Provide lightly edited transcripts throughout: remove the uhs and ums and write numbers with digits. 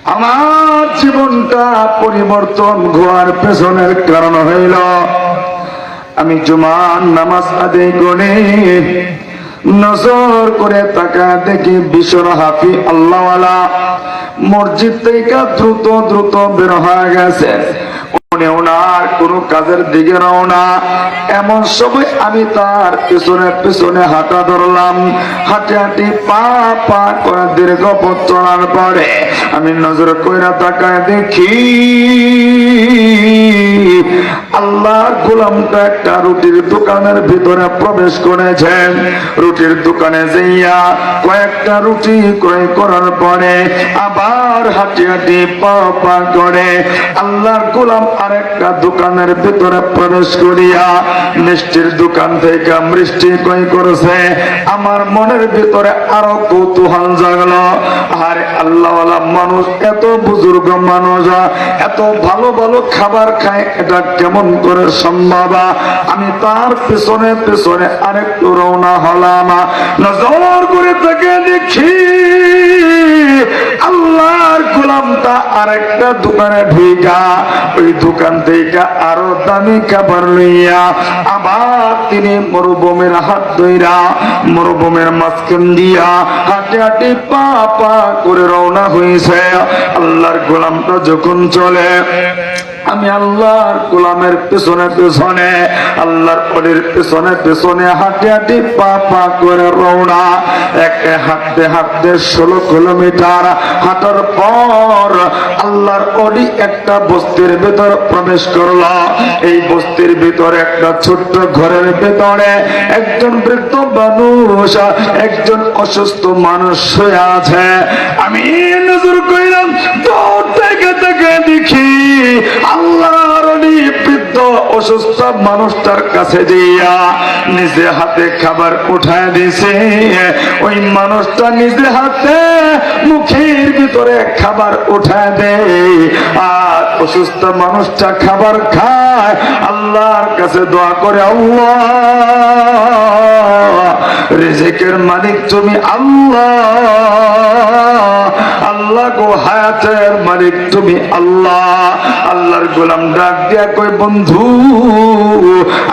আমার জীবনটা পরিবর্তন হওয়ার পেছনের কারণ হইল আমি জুমার নামাজ আদায় করে নজর করে তাকা দেখি বিশ্বর হাফি আল্লাহওয়ালা মসজিদ থেকে দ্রুত দ্রুত বের হয়ে গেছে। ওনার কোন কাজের দিকে রওনা। এমন সময় আমি তার পেছনে পেছনে হাঁটা ধরলাম। হাঁটে হাঁটি পা পা করে দীর্ঘ পথ চলার পরে আমি নজর কইরা তাকায় দেখি আল্লাহর গোলামটা একটা রুটির দোকানের ভিতরে প্রবেশ করেছেন। রুটির দোকানে যাইয়া কয়েকটা রুটি ক্রয় করার পরে আবার হাঁটি হাঁটি পা পা করে আল্লাহর গোলাম আরেকটা দোকানের ভিতরে প্রবেশ করিয়া মিষ্টির দোকান থেকে মিষ্টি ক্রয় করেছে। আমার মনের ভিতরে আরো কৌতূহল জাগলো, আরে আল্লাহওয়ালা মানুষ, এত বুজুর্গ মানুষ, এত ভালো ভালো খাবার খায়, এটা কেমন করে সম্ভব? আমি তার পেছনে পেছনে আরেকটু রওনা হলাম। নজর করে তাকে দেখি আল্লাহর গোলামটা আরেকটা দোকানে ঢুকা ওই দোকান থেকে আরো দামি খাবার লইয়া আবার তিনি মরুভূমির হাত ধইরা মরুভূমির মাঝখান দিয়া হাঁটে হাঁটে পা পা করে রওনা হয়েছে। আল্লাহর গোলামটা যখন চলে আমি আল্লাহর গোলামের পেছনে পেছনে আল্লাহর ওলির পেছনে পেছনে হাঁটে হাঁটে পা পা করে রওনা। একে হাঁটতে হাঁটতে 16 কিলোমিটার হাঁটার পর আল্লাহর ওলি একটা বস্তির ভিতর প্রবেশ করলো। এই বস্তির ভিতরে একটা ছোট্ট ঘরের ভিতরে একজন বৃদ্ধ মানুষ, একজন অসুস্থ মানুষ শুয়ে আছে। আমি নজর কইলাম দূর থেকে থেকে দেখি আল্লাহর ওলি বৃদ্ধ অসুস্থ মানুষটার কাছে দিয়া নিজে হাতে খাবার উঠায় দিছে। ওই মানুষটা নিজে হাতে মুখের ভিতরে খাবার উঠায় দেয় আর অসুস্থ মানুষটা খাবার খায়। আল্লাহর কাছে দোয়া করে, আল্লাহ রিজিকের মালিক তুমি, আল্লাহ আল্লাহ গো হায়াতের মালিক তুমি আল্লাহ। আল্লাহর গোলাম ডাক দিয়া কই, বন্ধু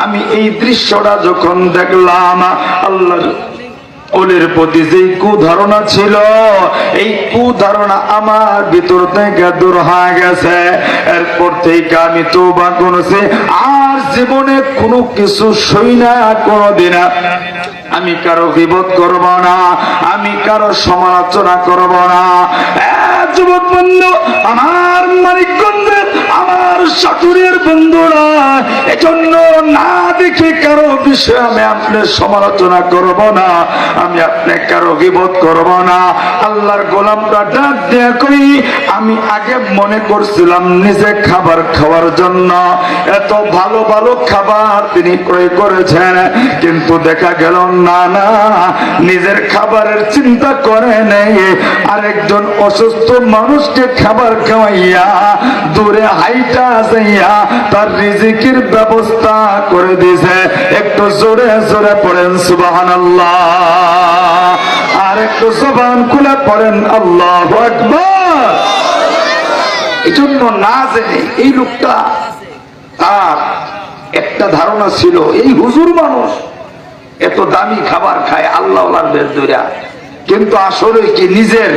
আমি এই দৃশ্যটা যখন দেখলাম আল্লাহর ওলির প্রতি যে কুধারণা ছিল এই কুধারণা আমার ভিতর থেকে দূর হয়ে গেছে। এরপর থেকে আমি তওবা করেছি, আর জীবনে কোনো কিছু সই না, কোনোদিন আমি কারো গীবত করব না, আমি কারো সমালোচনা করব না। যুবক বন্ধু, আমার মানিকগঞ্জের আমার সাটুরের বন্ধুরা, এজন্য না দেখে কারো বিষয়ে আমি আপনার সমালোচনা করব না, আমি আপনি কারো গীবত করব না। আল্লাহর গোলামটা ডাক দেয়া কই, আমি আগে মনে করছিলাম নিজে খাবার খাওয়ার জন্য এত ভালো ভালো খাবার তিনি ক্রয় করেছেন, কিন্তু দেখা গেল না না, নিজের খাবারের চিন্তা করে নেই, আরেকজন অসুস্থ মানুষকে খাবার খাওয়াইয়া দূরে হাইটা যাইয়া তার রিজিকের ব্যবস্থা করে দিয়েছে। একটু জোরে জোরে পড়েন সুবহানাল্লাহ, আর একটু জবান খুলে পড়েন আল্লাহু আকবার। এই জন্য না জেনে এই লোকটা, তার একটা ধারণা ছিল এই হুজুর মানুষ এত দামি খাবার খায় আল্লাহওয়ালার বেশ ধইরা, কিন্তু আসলে কি নিজের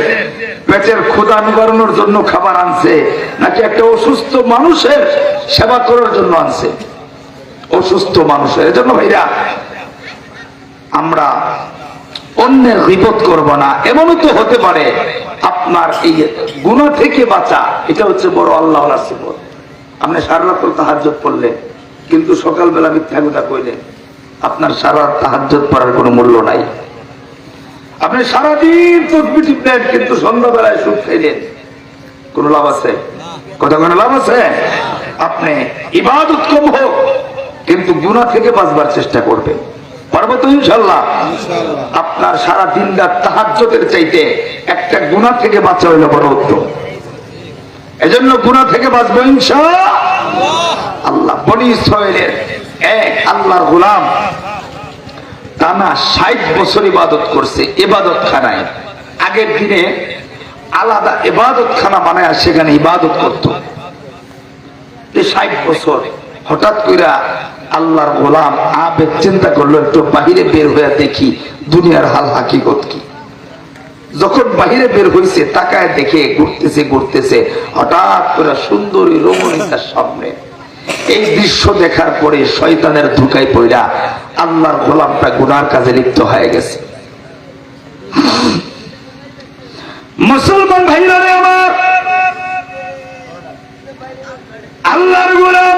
পেটের ক্ষুধা নিবারণের জন্য খাবার আনছে নাকি একটা অসুস্থ মানুষের সেবা করার জন্য আনছে? অসুস্থ মানুষের। এজন্য ভাইরা আমরা অন্যের গীবত করব না। এমনও তো হতে পারে আপনার এই গুনাহ থেকে বাঁচা, এটা হচ্ছে বড় আল্লাহওয়ালার সিফত। আপনি সারা রাত তাহাজ্জুদ পড়লেন কিন্তু সকালবেলা মিথ্যা কথা কইলেন, আপনার সারা তাহাজ্জুদ পড়ার কোনো মূল্য নাই। আপনি সারাদিন তসবিহ টিপলেন কিন্তু সন্ধ্যাবেলায় সুদ খাইলেন, কোন লাভ আছে? কথা কোনো লাভ আছে? আপনি ইবাদত কম হোক কিন্তু গুনাহ থেকে বাঁচবার চেষ্টা করবেন, পারবো তো ইনশাআল্লাহ। আপনার সারা দিন রাত তাহাজ্জুদের চাইতে একটা গুনাহ থেকে বাঁচা হইল বড় উত্তম। এজন্য গুনাহ থেকে বাঁচবো ইনশাআল্লাহ। বনি ইসরাঈলের এক আল্লাহর গোলাম টানা 60 বছর ইবাদত করছে ইবাদত খানায়। আগের দিনে আলাদা ইবাদত খানা বানায় সেখানে ইবাদত করত। 60 বছর হঠাৎ করে আল্লাহর গোলাম আবেদ চিন্তা করলো একটু বাহিরে বের হয়ে দেখি দুনিয়ার হাল হাকিকত কি। যখন বাহিরে বের হয়েছে তাকায় দেখে ঘুরতেছে হঠাৎ করে সুন্দরী রমণী তার সামনে। এই দৃশ্য দেখার পরে শয়তানের ধোঁকায় পড়া আল্লাহর গোলামটা গুনার কাজে লিপ্ত হয়ে গেছে। মুসলমান ভাইরা রে আমার, আল্লাহর গোলাম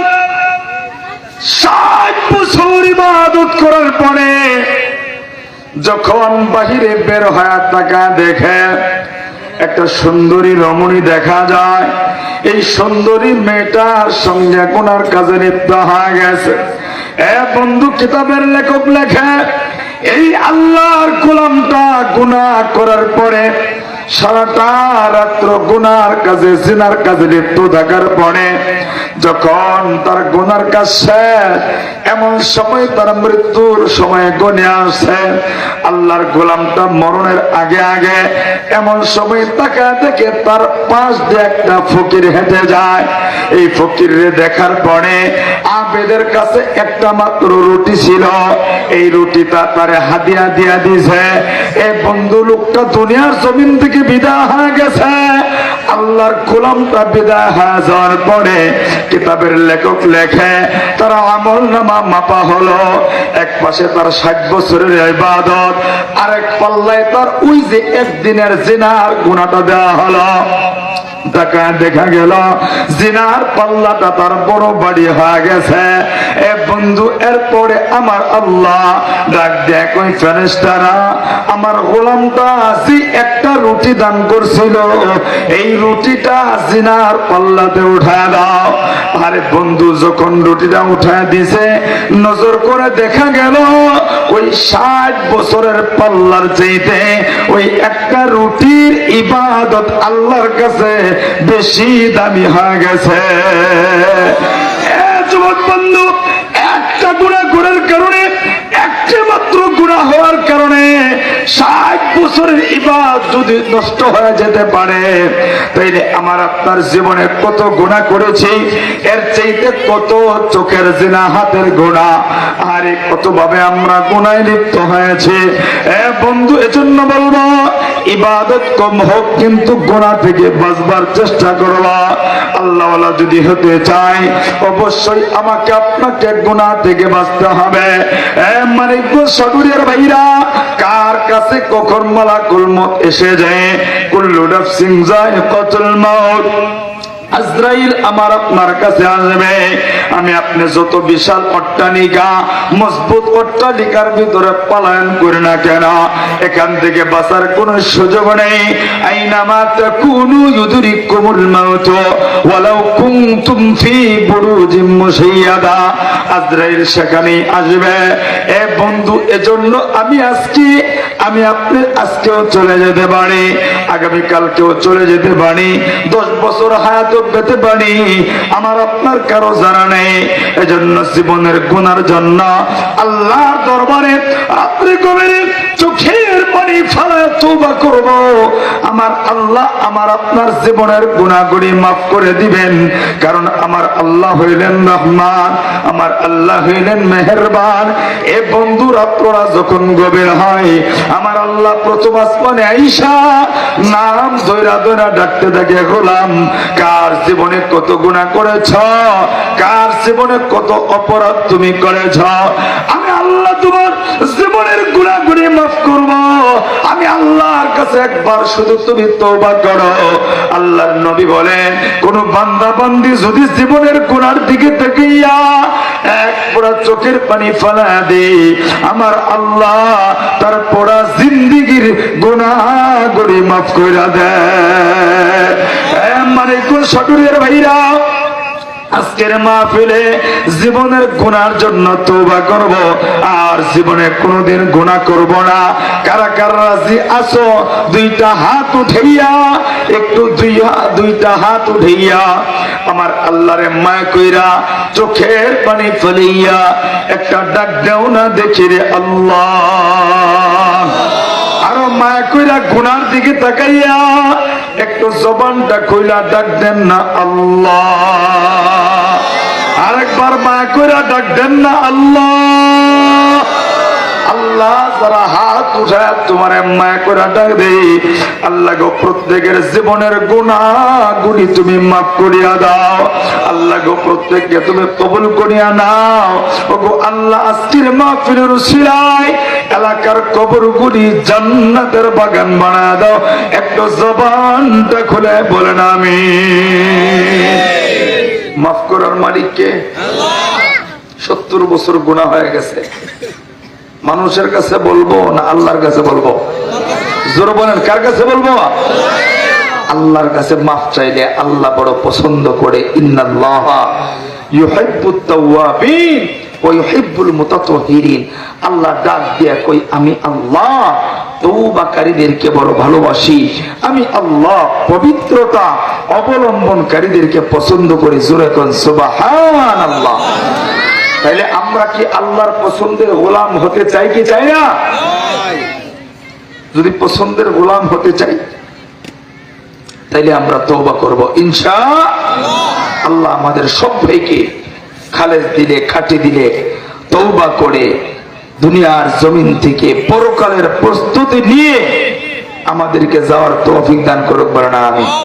60 বছর ইবাদত করার পরে যখন বাহিরে বের হয়ে তাকা দেখে একটা সুন্দরী রমণী দেখা যায়। এই সুন্দরী মেয়েটার সঙ্গে গুনার কাজে লিপ্ত হয়ে গেছে। বন্ধু, কিতাবের লেখক লেখে এই আল্লাহর গোলামটা গুনাহ করার পরে সারাটা রাত্র গুনার কাজে জিনার কাজে লিপ্ত থাকার পরে যখন তার গুনার কাজ শেষ, এমন সময় তার মৃত্যুর সময় গনে আসে। আল্লাহর গোলামটা মরণের আগে আগে এমন সময় তাকা দেখে তার পাশ দিয়ে একটা ফকির হেঁটে যায়। এই ফকিরে দেখার পরে আবেদের কাছে একটা মাত্র রুটি ছিল, এই রুটিটা তারে হাদিয়া দিয়া দিছে। এই বন্ধু, লোকটা দুনিয়ার জমিন থেকে বিদায় হয়ে গেছে। আল্লাহর গোলামটা বিদায় হয়ে যাওয়ার পরে কিতাবের লেখক লেখে তার আমল নামা মাপা হলো। এক পাশে তার 60 বছরের ইবাদত, আরেক পাল্লায় তার ওই যে একদিনের জিনার গুনাহটা দেওয়া হলো। দেখা গেল জিনার পাল্লাটা তার বড় বাড়ি হয়ে গেছে। এ বন্ধু, এরপরে আমার আল্লাহ ডাক দেয়, কই ফেরেশতারা, আমার গোলামটা যে একটা রুটি দান করছিল এই রুটিটা জিনার পাল্লাতে উঠায় দাও। আরে বন্ধু, যখন রুটিটা উঠায় দিছে নজর করে দেখা গেল ওই 60 বছরের পাল্লার চাইতে ওই একটা রুটির ইবাদত আল্লাহর কাছে বেশি দামি হয়ে গেছে। যুবক বন্ধু, একটা গুনাহ করার কারণে, একটা মাত্র গুনাহ হওয়ার কারণে 60 বছরের ইবাদত যদি নষ্ট হয়ে যেতে পারে, তাইলে আমার আপনার জীবনে কত গুনাহ করেছি, এর চাইতে কত চোখের জিনা, হাতের গুনাহ, আরে কত ভাবে আমরা গুনাহে লিপ্ত হয়েছে। বন্ধু, এজন্য বলবো ইবাদত কম হোক কিন্তু গুনাহ থেকে বাঁচবার চেষ্টা করবা। আল্লাহ ওয়ালা যদি হতে চাই অবশ্যই আমাকে আপনাকে গুনাহ থেকে বাঁচতে হবে। মানিকগঞ্জ সাগরের ভাইরা, কার কাছে কখন মালাকুল মউত এসে যায়? কুল্লু নাফসিন যায়িকাতুল মাউত। আজরাইল আমার আপনার কাছে আসবে। আমি আপনি যত বিশাল অট্টালিকা, মজবুত অট্টালিকার ভিতরে পলায়ন করি না কেন, এখান থেকে বাঁচার কোন সুযোগ নেই। আইনামা তাকুনু ইউদরিকুমুল মাউত ওয়ালাউ কুনতুম ফি বুরুজিম মুশাইয়াদা। আজরাইল সেখানেই আসবে। এ বন্ধু, এজন্য আমি আপনি আজকেও চলে যেতে পারি, আগামীকালকেও চলে যেতে পারি, 10 বছর হায়াত পেতে পারি, আমার আপনার কারো জানা নেই। এজন্য জীবনের গুনার জন্য আল্লাহর দরবারে রাত্রি গভীরে চোখের পানি ফেলে তওবা করব। আমার আল্লাহ আমার আপনার জীবনের গুনাহগুলি মাফ করে দিবেন, কারণ আমার আল্লাহ হইলেন রহমান, আমার আল্লাহ হইলেন মেহেরবান। এ বন্ধু, রাত্ররা যখন গভীর হয় আমার আল্লাহ প্রথম আসমানে আইসা নাম ধইরা ধইরা ডাকতে থাকে, গোলাম কার জীবনে কত গুনাহ করেছ, কার জীবনে কত অপরাধ তুমি করেছ, আমি আল্লাহ তোমার জীবনের গুনাহগুলি মাফ করব। আমি আল্লাহর কাছে একবার শুধু তুমি তওবা করো। আল্লাহর নবী বলেন, কোন বান্দা বান্দি যদি জীবনের গুনার দিকে তাকিয়া এক ফোঁটা চোখের পানি ফেলা দেয়, আমার আল্লাহ তার পুরা জিন্দেগীর গুনাহগুলি মাফ কইরা দেয়। মানে কোন সাগরের ভাইরা, আজকের মাহফিলে জীবনের গুনার জন্য তওবা করব, আর জীবনে কোনোদিন গুনাহ করব না। কারা কারা রাজি আছো? দুইটা হাত উঠাইয়া, একটু দুইটা হাত উঠাইয়া আমার আল্লাহরে মায়া কইরা চোখের পানি ফেলিয়া একটা ডাক দাও না, দেখি রে আল্লাহ। আরো মায়া কইরা গুনার দিকে তাকাইয়া একটু জবানটা খুইলা ডাক দেন না আল্লাহ। আরেকবার মায়া কইরা ডাক দেন না আল্লাহ। আল্লাহ যারা হাত উঠায় তোমার মায়া করে ডাক দেই, আল্লাহ গো প্রত্যেকের জীবনের গুনাহগুলি তুমি মাফ করিয়া দাও। আল্লাহ গো প্রত্যেককে তুমি কবুল করিয়া নাও। ওগো আল্লাহ আজকের মাহফিলের উসিলায় এলাকার কবরগুলি জান্নাতের বাগান বানায় দাও। একটু জবানটা খুলে বলেন আমিন। মাফ করার মালিক কে? আল্লাহ। 70 বছর গুনাহ হয়ে গেছে, মানুষের কাছে বলবো না আল্লাহর কাছে বলবো? জোরে বলেন, কার কাছে বলবো? আল্লাহর কাছে মাফ চাইলে আল্লাহ বড় পছন্দ করে। ইন্নাল্লাহা ইউহিব্বুত তাওয়াবিন ওয়া ইউহিব্বুল মুতাতাহহিরিন। আল্লাহ ডাক দিয়া কই, আমি আল্লাহ তওবাকারীদেরকে বড় ভালোবাসি, আমি আল্লাহ পবিত্রতা অবলম্বনকারীদেরকে পছন্দ করি। জোরে কোন সুবহানাল্লাহ। তাইলে আমরা কি আল্লাহর পছন্দের গোলাম হতে চাই কি চাই না? যদি পছন্দের গোলাম হতে চাই তাইলে আমরা তওবা করব ইনশাআল্লাহ। আমাদের সবাইকে খালেস দিলে খাঁটি দিলে তওবা করে দুনিয়ার জমিন থেকে পরকালের প্রস্তুতি নিয়ে আমাদেরকে যাওয়ার তৌফিক দান করুক বলেন আমিন।